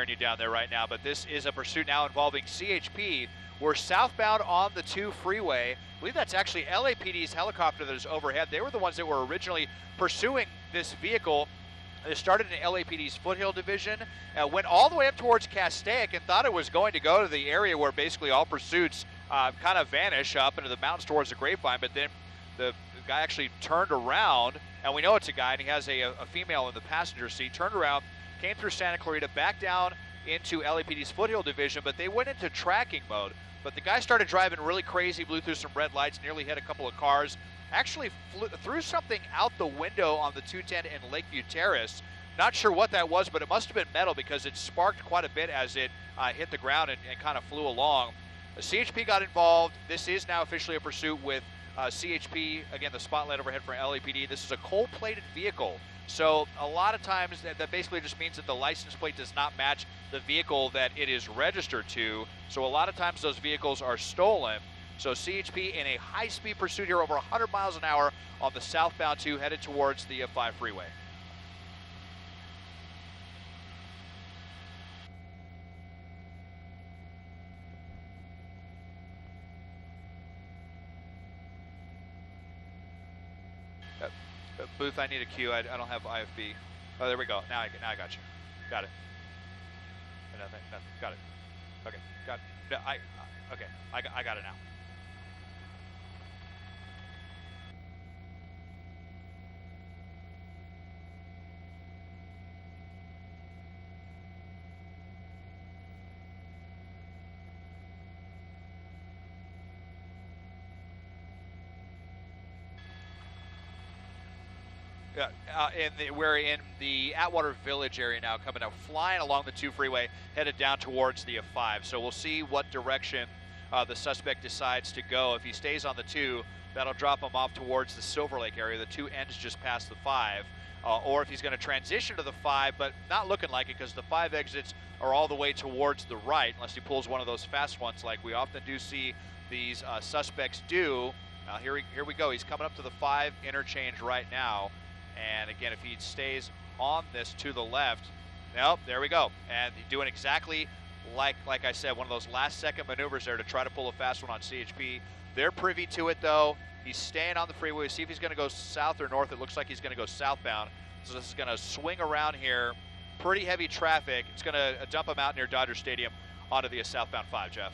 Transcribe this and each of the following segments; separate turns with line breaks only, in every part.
you down there right now, but this is a pursuit now involving CHP. We're southbound on the 2 freeway. I believe that's actually LAPD's helicopter that is overhead. They were the ones that were originally pursuing this vehicle. It started in LAPD's Foothill Division, went all the way up towards Castaic and thought it was going to go to the area where basically all pursuits kind of vanish up into the mountains towards the Grapevine, but then the guy actually turned around, and we know it's a guy, and he has a female in the passenger seat, turned around, came through Santa Clarita, back down into LAPD's Foothill Division, but they went into tracking mode. But the guy started driving really crazy, blew through some red lights, nearly hit a couple of cars, actually threw something out the window on the 210 in Lakeview Terrace. Not sure what that was, but it must have been metal because it sparked quite a bit as it hit the ground and kind of flew along. The CHP got involved. This is now officially a pursuit with CHP. Again, the spotlight overhead for LAPD. This is a cold-plated vehicle. So a lot of times that basically just means that the license plate does not match the vehicle that it is registered to. So a lot of times those vehicles are stolen. So CHP in a high-speed pursuit here over 100 miles an hour on the southbound 2 headed towards the 5 freeway. Booth, I need a queue. I don't have IFB. Oh, there we go. Now I got you. Got it. Nothing. Got it. Okay. Got it. No, okay. I got it now. We're in the Atwater Village area now, coming out, flying along the 2 freeway, headed down towards the 5. So we'll see what direction the suspect decides to go. If he stays on the 2, that'll drop him off towards the Silver Lake area. The 2 ends just past the 5. Or if he's going to transition to the 5, but not looking like it because the 5 exits are all the way towards the right, unless he pulls one of those fast ones like we often do see these suspects do. Here we go. He's coming up to the 5 interchange right now. And again, if he stays on this to the left, nope, there we go. And doing exactly like I said, one of those last-second maneuvers there to try to pull a fast one on CHP. They're privy to it, though. He's staying on the freeway. See if he's going to go south or north. It looks like he's going to go southbound. So this is going to swing around here. Pretty heavy traffic. It's going to dump him out near Dodger Stadium onto the southbound 5, Jeff.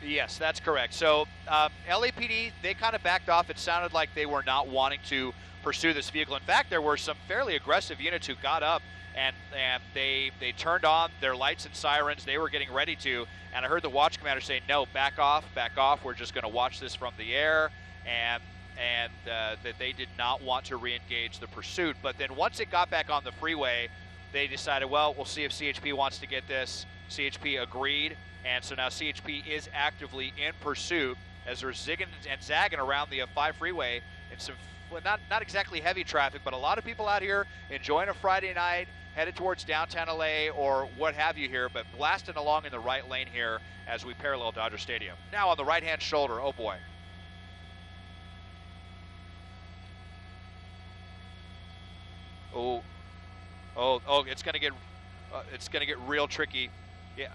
Yes, that's correct. So LAPD, they kind of backed off. It sounded like they were not wanting to pursue this vehicle. In fact, there were some fairly aggressive units who got up and they turned on their lights and sirens. They were getting ready to, and I heard the watch commander say, no, back off. We're just going to watch this from the air, and that they did not want to re-engage the pursuit. But then once it got back on the freeway, they decided, well, we'll see if CHP wants to get this. CHP agreed. And so now CHP is actively in pursuit as they're zigging and zagging around the 5 freeway in some, not exactly heavy traffic, but a lot of people out here enjoying a Friday night, headed towards downtown LA or what have you here, but blasting along in the right lane here as we parallel Dodger Stadium. Now on the right-hand shoulder, oh boy. Oh, it's gonna get real tricky. Yeah,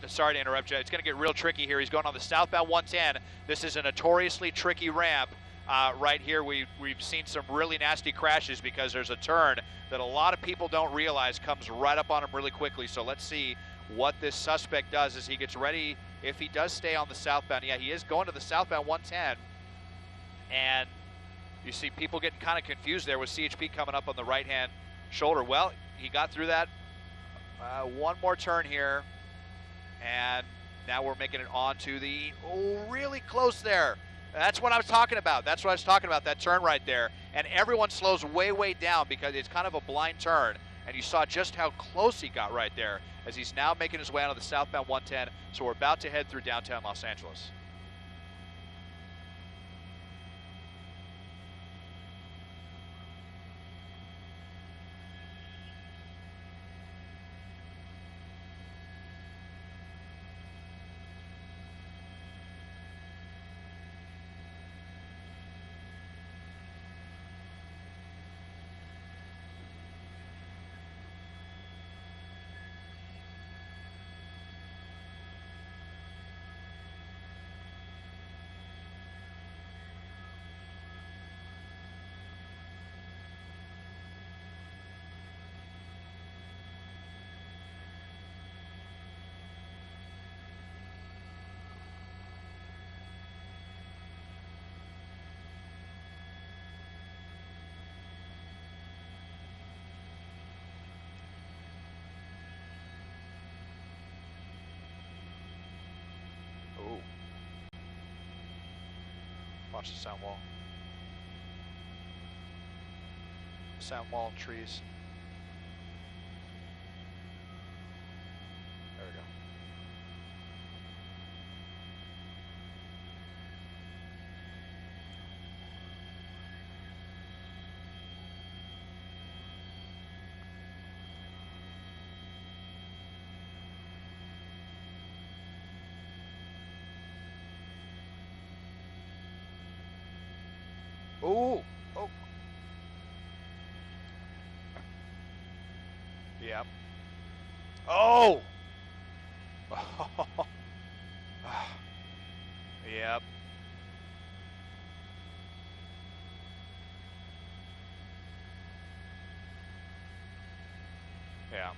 sorry to interrupt you. It's going to get real tricky here. He's going on the southbound 110. This is a notoriously tricky ramp right here. We've seen some really nasty crashes because there's a turn that a lot of people don't realize comes right up on him really quickly. So let's see what this suspect does as he gets ready. If he does stay on the southbound, yeah, he is going to the southbound 110. And you see people getting kind of confused there with CHP coming up on the right-hand shoulder. Well, he got through that. One more turn here, and now we're making it onto the, really close there. That's what I was talking about. That turn right there. And everyone slows way down because it's kind of a blind turn. And you saw just how close he got right there as he's now making his way onto the southbound 110. So we're about to head through downtown Los Angeles. Watch the sound wall. Sound wall and trees. There we go. Ooh. Oh. Yep. Oh. Yep. Yeah.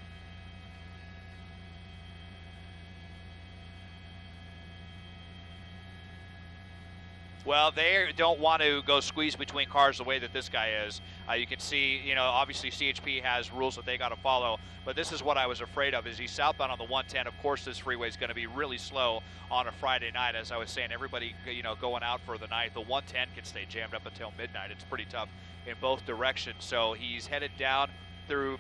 Well, they don't want to go squeeze between cars the way that this guy is. You can see, you know, obviously CHP has rules that they got to follow, but this is what I was afraid of, is he's southbound on the 110. Of course, this freeway is going to be really slow on a Friday night. As I was saying, everybody, you know, going out for the night. The 110 can stay jammed up until midnight. It's pretty tough in both directions. So he's headed down through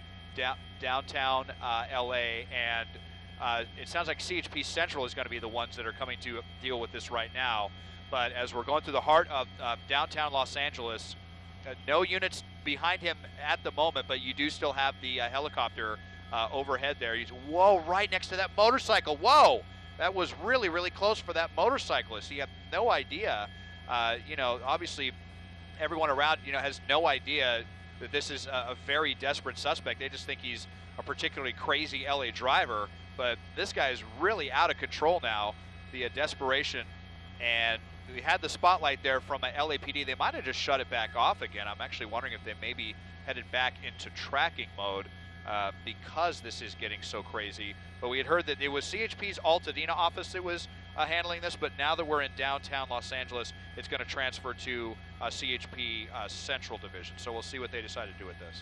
downtown LA, and it sounds like CHP Central is going to be the ones that are coming to deal with this right now. But as we're going through the heart of downtown Los Angeles, no units behind him at the moment, but you do still have the helicopter overhead there. He's, whoa, right next to that motorcycle. Whoa, that was really, really close for that motorcyclist. He had no idea. You know, obviously everyone around, you know, has no idea that this is a very desperate suspect. They just think he's a particularly crazy LA driver, but this guy is really out of control now. The desperation, and we had the spotlight there from a LAPD. They might have just shut it back off again. I'm actually wondering if they maybe headed back into tracking mode because this is getting so crazy. But we had heard that it was CHP's Altadena office that was handling this, but now that we're in downtown Los Angeles, it's going to transfer to CHP Central Division. So we'll see what they decide to do with this.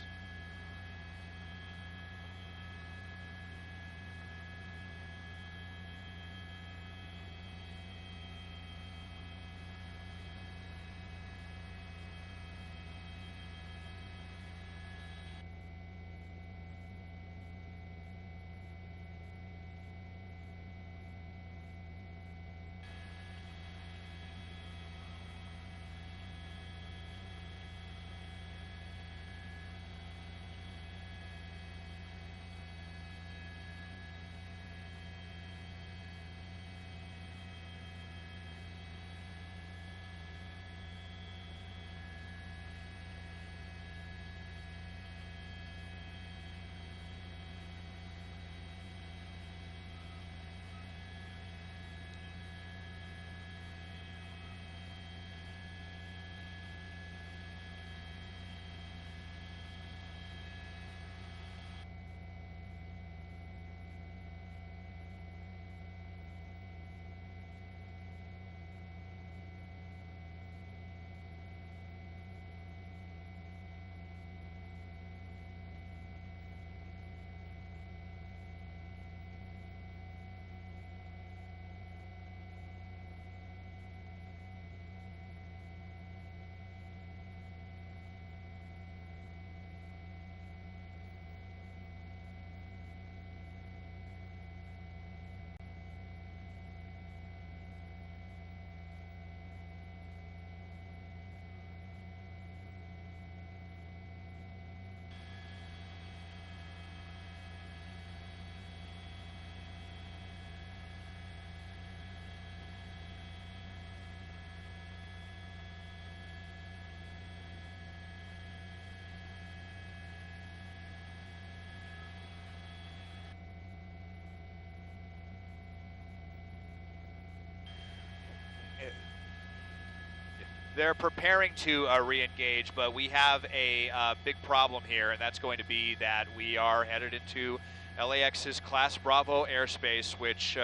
They're preparing to re-engage, but we have a big problem here, and that's going to be that we are headed into LAX's Class Bravo airspace, which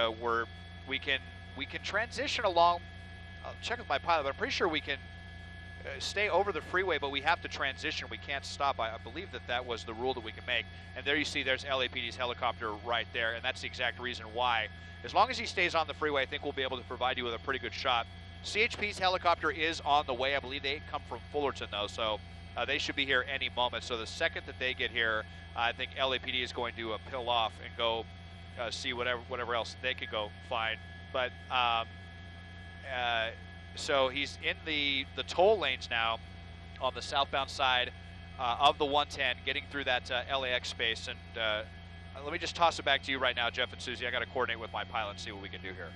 we can transition along. I'll check with my pilot, but I'm pretty sure we can stay over the freeway, but we have to transition. We can't stop. I believe that was the rule that we can make. And there you see there's LAPD's helicopter right there, and that's the exact reason why. As long as he stays on the freeway, I think we'll be able to provide you with a pretty good shot CHP's helicopter is on the way. I believe they come from Fullerton, though, so they should be here any moment. So the second that they get here, I think LAPD is going to pill off and go see whatever else they could go find. But so he's in the toll lanes now on the southbound side of the 110, getting through that LAX space. And let me just toss it back to you right now, Jeff and Susie. I got to coordinate with my pilot and see what we can do here.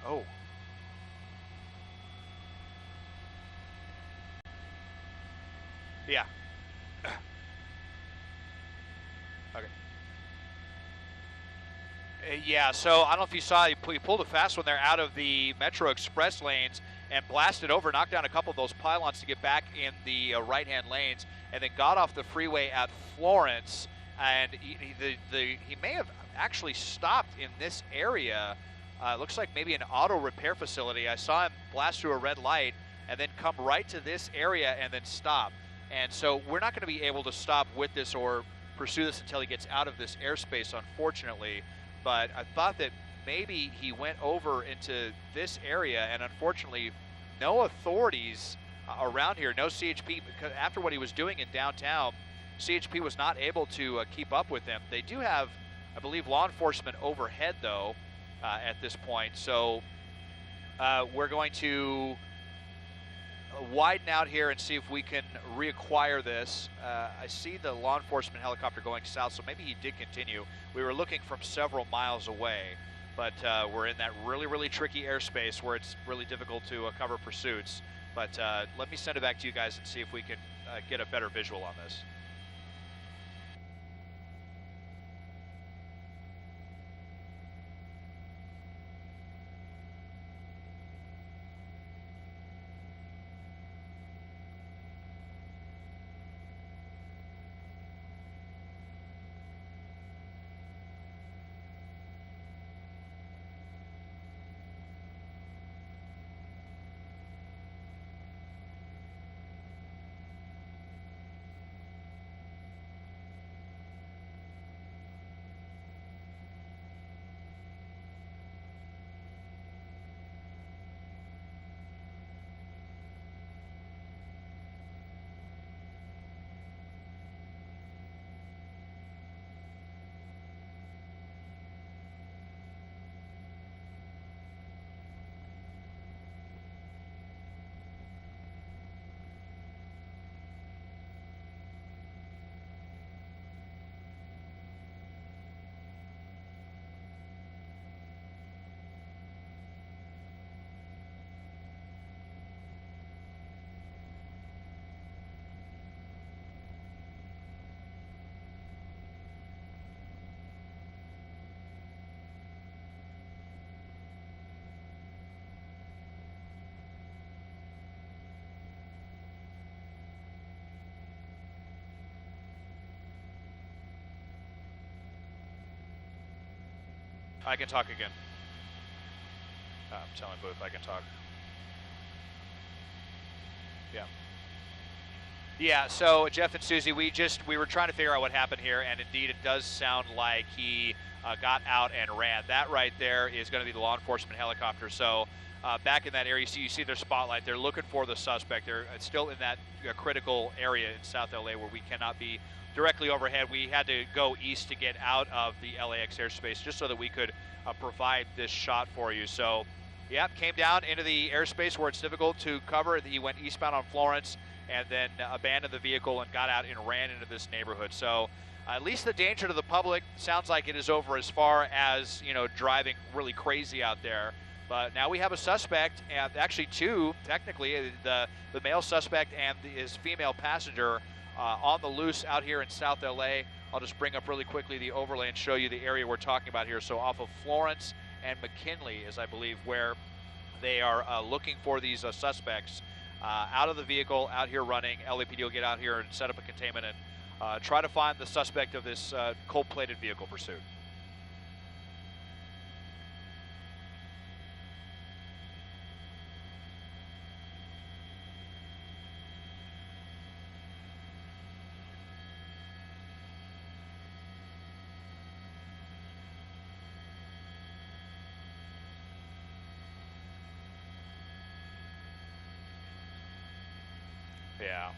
Oh. Yeah. Okay. Yeah, so I don't know if you saw, he pulled a fast one there out of the Metro Express lanes and blasted over, knocked down a couple of those pylons to get back in the right-hand lanes, and then got off the freeway at Florence. And he may have actually stopped in this area. Looks like maybe an auto repair facility. I saw him blast through a red light and then come right to this area and then stop. And so we're not going to be able to stop with this or pursue this until he gets out of this airspace, unfortunately. But I thought that maybe he went over into this area, and unfortunately, no authorities around here, no CHP, because after what he was doing in downtown, CHP was not able to keep up with him. They do have, I believe, law enforcement overhead, though, at this point. So we're going to widen out here and see if we can reacquire this. I see the law enforcement helicopter going south, so maybe he did continue. We were looking from several miles away, but we're in that really, really tricky airspace where it's really difficult to cover pursuits. But let me send it back to you guys and see if we can get a better visual on this. I can talk again. I'm telling Booth I can talk. Yeah. Yeah, so Jeff and Susie, we were trying to figure out what happened here, and indeed it does sound like he got out and ran. That right there is going to be the law enforcement helicopter. So back in that area, you see their spotlight. They're looking for the suspect. They're still in that critical area in South LA where we cannot be directly overhead. We had to go east to get out of the LAX airspace just so that we could provide this shot for you. So, yeah, came down into the airspace where it's difficult to cover. He went eastbound on Florence and then abandoned the vehicle and got out and ran into this neighborhood. So at least the danger to the public sounds like it is over as far as, driving really crazy out there. But now we have a suspect, and actually two, technically, the male suspect and his female passenger on the loose out here in South LA. I'll just bring up really quickly the overlay and show you the area we're talking about here. So off of Florence and McKinley is, I believe, where they are looking for these suspects. Out of the vehicle, out here running. LAPD will get out here and set up a containment and try to find the suspect of this cold-plated vehicle pursuit. Yeah.